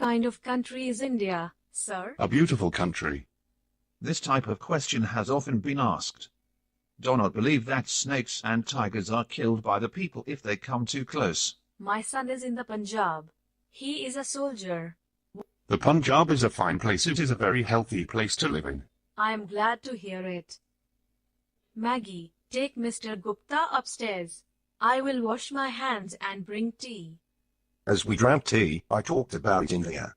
kind of country is India, sir? A beautiful country. This type of question has often been asked. Do not believe that snakes and tigers are killed by the people if they come too close. My son is in the Punjab. He is a soldier. The Punjab is a fine place. It is a very healthy place to live in. I am glad to hear it. Maggie, take Mr. Gupta upstairs. I will wash my hands and bring tea. As we drank tea, I talked about India.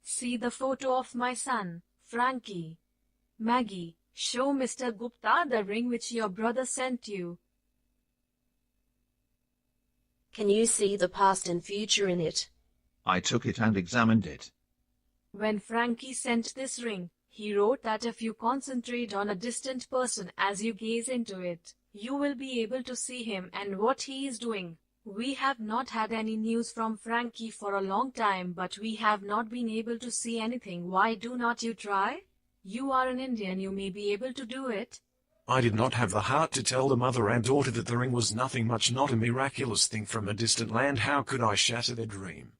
See the photo of my son, Frankie. Maggie, show Mr. Gupta the ring which your brother sent you. Can you see the past and future in it? I took it and examined it. When Frankie sent this ring, he wrote that if you concentrate on a distant person as you gaze into it, you will be able to see him and what he is doing. We have not had any news from Frankie for a long time, but we have not been able to see anything. Why do not you try? You are an Indian, you may be able to do it. I did not have the heart to tell the mother and daughter that the ring was nothing much, not a miraculous thing from a distant land. How could I shatter their dream?